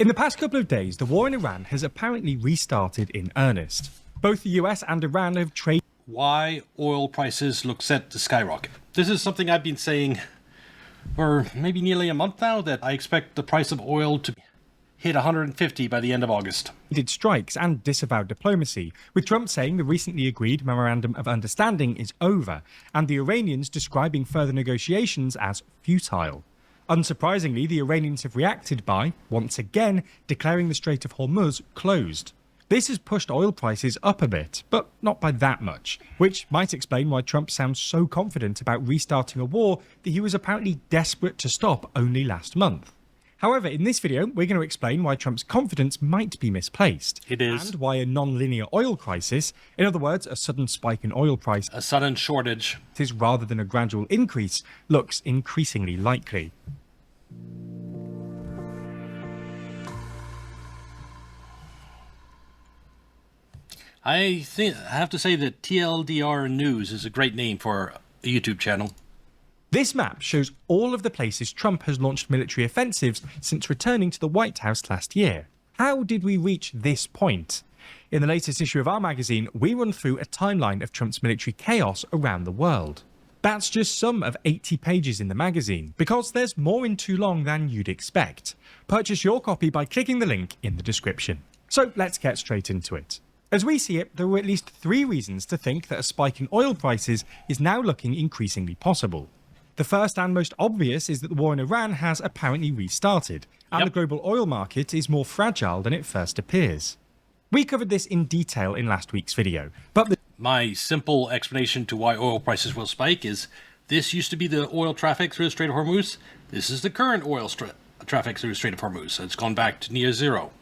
In the past couple of days, the war in Iran has apparently restarted in earnest. Both the US and Iran have traded. Why oil prices look set to skyrocket. This is something I've been saying for maybe nearly a month now, that I expect the price of oil to hit 150 by the end of August. Did strikes and disavowed diplomacy, with Trump saying the recently agreed Memorandum of Understanding is over, and the Iranians describing further negotiations as futile. Unsurprisingly, the Iranians have reacted by, once again, declaring the Strait of Hormuz closed. This has pushed oil prices up a bit, but not by that much, which might explain why Trump sounds so confident about restarting a war that he was apparently desperate to stop only last month. However, in this video, we're going to explain why Trump's confidence might be misplaced. It is. And why a non-linear oil crisis, in other words, a sudden spike in oil price, a sudden shortage, rather than a gradual increase, looks increasingly likely. I have to say that TLDR News is a great name for a YouTube channel. This map shows all of the places Trump has launched military offensives since returning to the White House last year. How did we reach this point? In the latest issue of our magazine, we run through a timeline of Trump's military chaos around the world. That's just some of 80 pages in the magazine, because there's more in too long than you'd expect. Purchase your copy by clicking the link in the description. So let's get straight into it. As we see it, there were at least 3 reasons to think that a spike in oil prices is now looking increasingly possible. The first and most obvious is that the war in Iran has apparently restarted, and the global oil market is more fragile than it first appears. We covered this in detail in last week's video, but my simple explanation to why oil prices will spike is this used to be the oil traffic through the Strait of Hormuz. This is the current oil traffic through the Strait of Hormuz. It's gone back to near zero.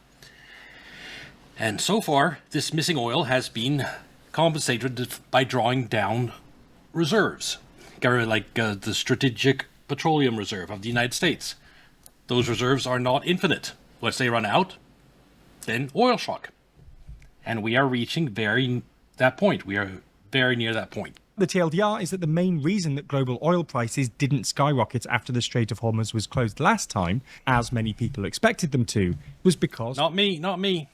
And so far, this missing oil has been compensated by drawing down reserves, like the Strategic Petroleum Reserve of the United States. Those reserves are not infinite. Once they run out, then oil shock. And we are reaching that point. We are very near that point. The TLDR is that the main reason that global oil prices didn't skyrocket after the Strait of Hormuz was closed last time, as many people expected them to, was because... Not me.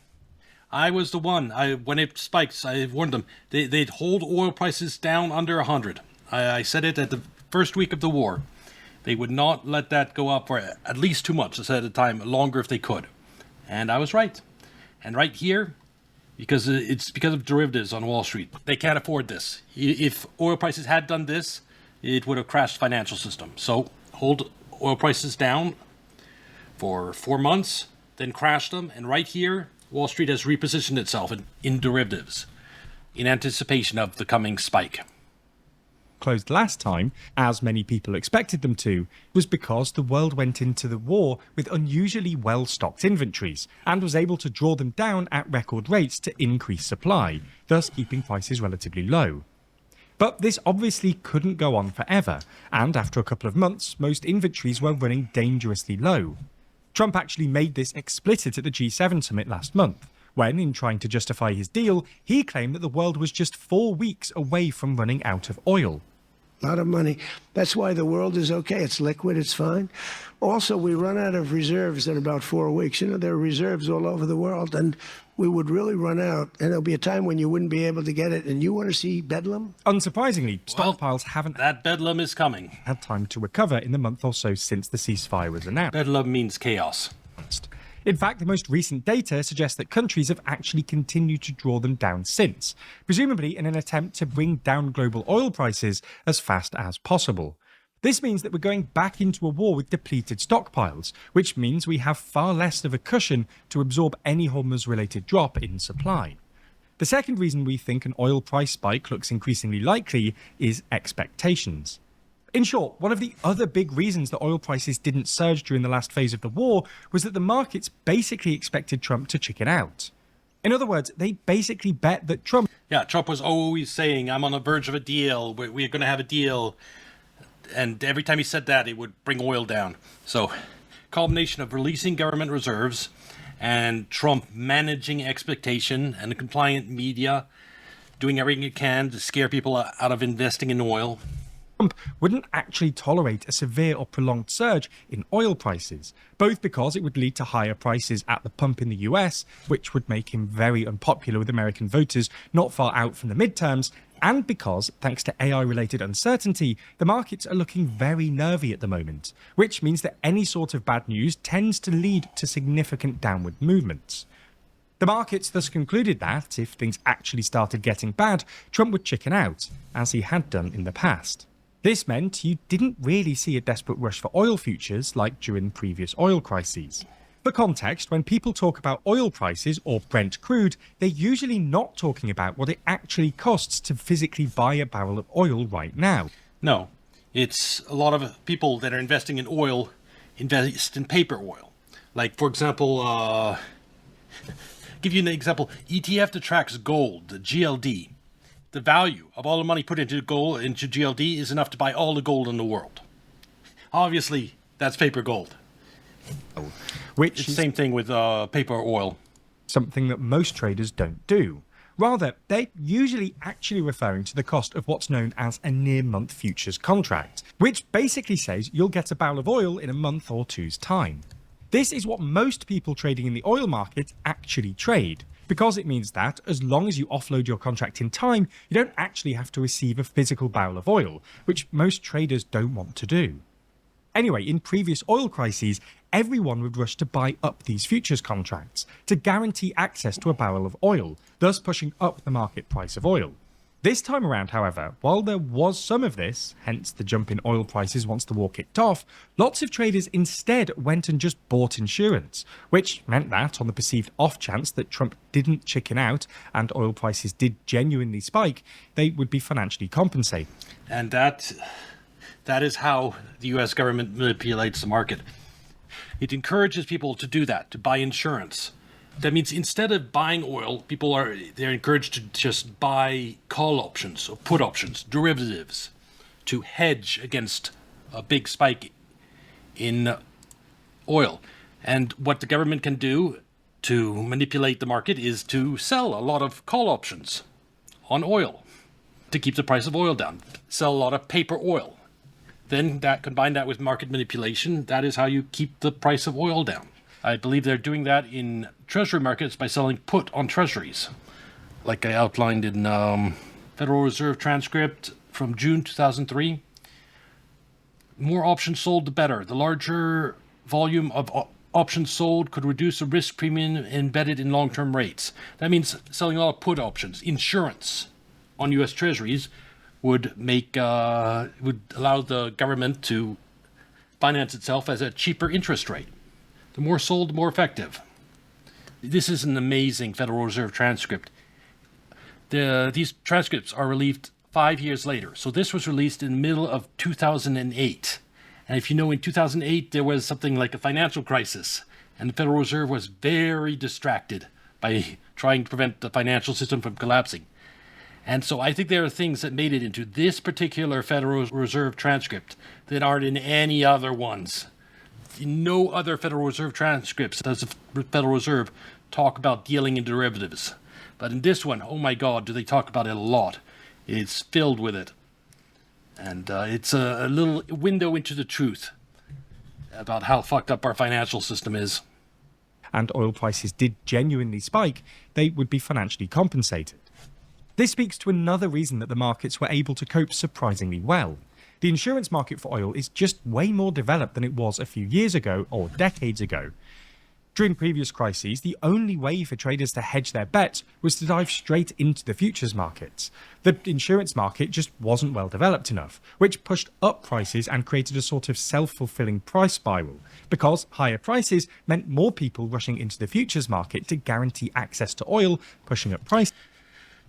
I was the one. When it spikes, I warned them. They'd hold oil prices down under 100. I said it at the first week of the war. They would not let that go up for at least 2 months at a time, longer if they could. And I was right. And right here, because of derivatives on Wall Street, they can't afford this. If oil prices had done this, it would have crashed the financial system. So hold oil prices down for 4 months, then crash them. And right here, Wall Street has repositioned itself in derivatives in anticipation of the coming spike. Closed last time, as many people expected them to, was because the world went into the war with unusually well-stocked inventories and was able to draw them down at record rates to increase supply, thus keeping prices relatively low. But this obviously couldn't go on forever, and after a couple of months, most inventories were running dangerously low. Trump actually made this explicit at the G7 summit last month, when, in trying to justify his deal, he claimed that the world was just 4 weeks away from running out of oil. A lot of money. That's why the world is okay. It's liquid. It's fine. Also, we run out of reserves in about 4 weeks. You know, there are reserves all over the world, and we would really run out, and there'll be a time when you wouldn't be able to get it. And you want to see bedlam? Unsurprisingly, stockpiles haven't that bedlam is coming. Had time to recover in the month or so since the ceasefire was announced. Bedlam means chaos. In fact, the most recent data suggests that countries have actually continued to draw them down since, presumably in an attempt to bring down global oil prices as fast as possible. This means that we're going back into a war with depleted stockpiles, which means we have far less of a cushion to absorb any Hormuz-related drop in supply. The second reason we think an oil price spike looks increasingly likely is expectations. In short, one of the other big reasons that oil prices didn't surge during the last phase of the war was that the markets basically expected Trump to chicken out. In other words, they basically bet that Trump... Yeah, Trump was always saying, I'm on the verge of a deal, we're going to have a deal. And every time he said that, it would bring oil down. So, combination of releasing government reserves and Trump managing expectation and the compliant media, doing everything it can to scare people out of investing in oil. Trump wouldn't actually tolerate a severe or prolonged surge in oil prices, both because it would lead to higher prices at the pump in the US, which would make him very unpopular with American voters not far out from the midterms, and because, thanks to AI-related uncertainty, the markets are looking very nervy at the moment, which means that any sort of bad news tends to lead to significant downward movements. The markets thus concluded that, if things actually started getting bad, Trump would chicken out, as he had done in the past. This meant you didn't really see a desperate rush for oil futures like during previous oil crises. For context, when people talk about oil prices or Brent crude, they're usually not talking about what it actually costs to physically buy a barrel of oil right now. No, it's a lot of people that are investing in oil invest in paper oil. Like, for example, give you an example, ETF that tracks gold, the GLD. The value of all the money put into gold, into GLD, is enough to buy all the gold in the world. Obviously, that's paper gold. Which It's the is same thing with paper oil. something that most traders don't do. Rather, they're usually actually referring to the cost of what's known as a near-month futures contract, which basically says you'll get a barrel of oil in a month or two's time. This is what most people trading in the oil market actually trade, because it means that, as long as you offload your contract in time, you don't actually have to receive a physical barrel of oil, which most traders don't want to do. Anyway, in previous oil crises, everyone would rush to buy up these futures contracts to guarantee access to a barrel of oil, thus pushing up the market price of oil. This time around, however, while there was some of this, hence the jump in oil prices once the war kicked off, lots of traders instead went and just bought insurance, which meant that, on the perceived off chance that Trump didn't chicken out and oil prices did genuinely spike, they would be financially compensated. And that is how the US government manipulates the market. It encourages people to do that, to buy insurance. That means instead of buying oil, they're encouraged to just buy call options or put options, derivatives, to hedge against a big spike in oil. And what the government can do to manipulate the market is to sell a lot of call options on oil to keep the price of oil down. Sell a lot of paper oil. Then combine that with market manipulation, that is how you keep the price of oil down. I believe they're doing that in treasury markets by selling put on treasuries, like I outlined in Federal Reserve transcript from June 2003. More options sold, the better. The larger volume of options sold could reduce the risk premium embedded in long-term rates. That means selling a lot of put options. Insurance on U.S. treasuries would allow the government to finance itself as a cheaper interest rate. The more sold, the more effective. This is an amazing Federal Reserve transcript. These transcripts are released 5 years later. So this was released in the middle of 2008. And if you know, in 2008, there was something like a financial crisis. And the Federal Reserve was very distracted by trying to prevent the financial system from collapsing. And so I think there are things that made it into this particular Federal Reserve transcript that aren't in any other ones. In no other Federal Reserve transcripts does the Federal Reserve talk about dealing in derivatives. But in this one, oh my God, do they talk about it a lot. It's filled with it. And it's a little window into the truth about how fucked up our financial system is. And oil prices did genuinely spike, they would be financially compensated. This speaks to another reason that the markets were able to cope surprisingly well. The insurance market for oil is just way more developed than it was a few years ago or decades ago. During previous crises, the only way for traders to hedge their bets was to dive straight into the futures markets. The insurance market just wasn't well developed enough, which pushed up prices and created a sort of self-fulfilling price spiral, because higher prices meant more people rushing into the futures market to guarantee access to oil, pushing up prices.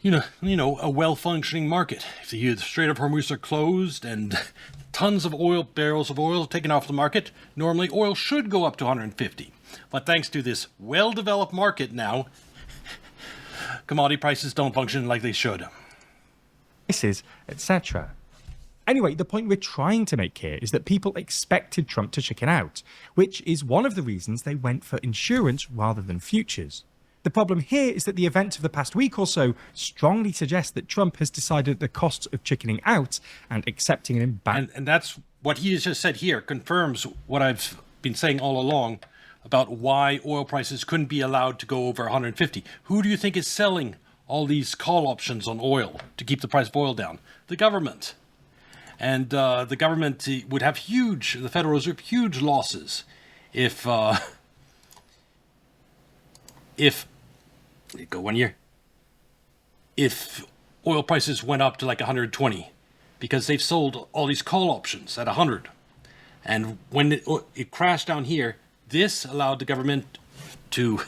You know, a well-functioning market. If the Strait of Hormuz are closed and tons of barrels of oil taken off the market, normally oil should go up to 150. But thanks to this well-developed market now, commodity prices don't function like they should. Prices, etc. Anyway, the point we're trying to make here is that people expected Trump to chicken out, which is one of the reasons they went for insurance rather than futures. The problem here is that the events of the past week or so strongly suggest that Trump has decided the costs of chickening out and accepting an imbalance. And that's what he just said here confirms what I've been saying all along about why oil prices couldn't be allowed to go over 150. Who do you think is selling all these call options on oil to keep the price of oil down? The government. And the government would have the Federal Reserve, huge losses if go 1 year. If oil prices went up to like 120, because they've sold all these call options at 100. And when it crashed down here, this allowed the government to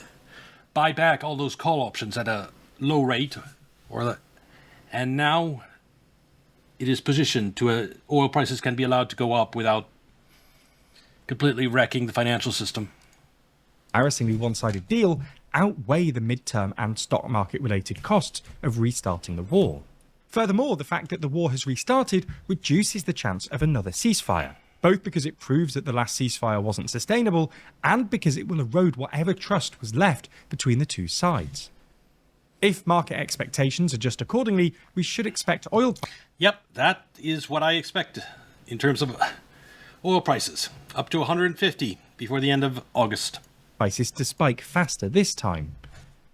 buy back all those call options at a low rate, and now it is positioned to oil prices can be allowed to go up without completely wrecking the financial system. Embarrassingly one-sided deal outweigh the midterm and stock market related costs of restarting the war. Furthermore, the fact that the war has restarted reduces the chance of another ceasefire, both because it proves that the last ceasefire wasn't sustainable and because it will erode whatever trust was left between the two sides. If market expectations adjust accordingly, we should expect oil. Yep, that is what I expect in terms of oil prices, up to 150 before the end of August. Prices to spike faster this time.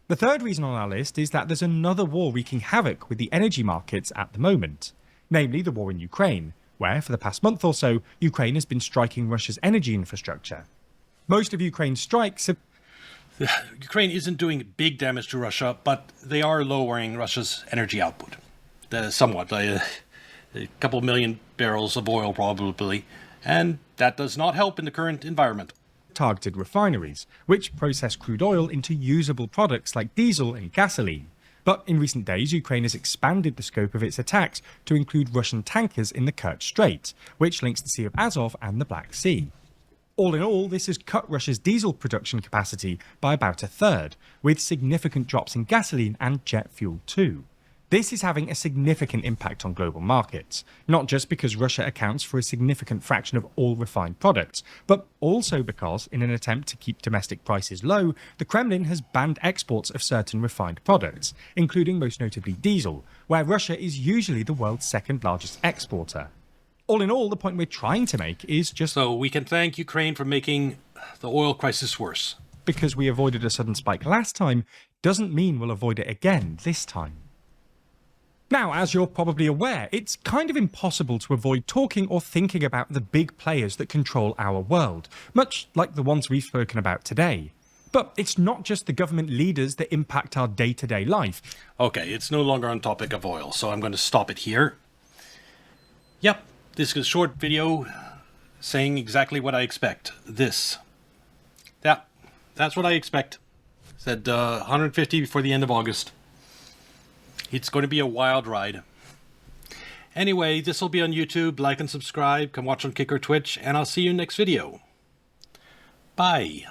The third reason on our list is that there's another war wreaking havoc with the energy markets at the moment, namely the war in Ukraine, where for the past month or so, Ukraine has been striking Russia's energy infrastructure. Most of Ukraine's strikes have... Ukraine isn't doing big damage to Russia, but they are lowering Russia's energy output. Somewhat, a couple million barrels of oil probably, and that does not help in the current environment. Targeted refineries, which process crude oil into usable products like diesel and gasoline. But in recent days, Ukraine has expanded the scope of its attacks to include Russian tankers in the Kerch Strait, which links the Sea of Azov and the Black Sea. All in all, this has cut Russia's diesel production capacity by about a third, with significant drops in gasoline and jet fuel too. This is having a significant impact on global markets, not just because Russia accounts for a significant fraction of all refined products, but also because, in an attempt to keep domestic prices low, the Kremlin has banned exports of certain refined products, including most notably diesel, where Russia is usually the world's second largest exporter. All in all, the point we're trying to make is just... So we can thank Ukraine for making the oil crisis worse. Because we avoided a sudden spike last time, doesn't mean we'll avoid it again this time. Now, as you're probably aware, it's kind of impossible to avoid talking or thinking about the big players that control our world, much like the ones we've spoken about today. But it's not just the government leaders that impact our day-to-day life. Okay, it's no longer on topic of oil, so I'm going to stop it here. Yep, this is a short video saying exactly what I expect. Yeah, that's what I expect. Said 150 before the end of August. It's going to be a wild ride. Anyway, this will be on YouTube. Like and subscribe. Come watch on Kick or Twitch. And I'll see you next video. Bye.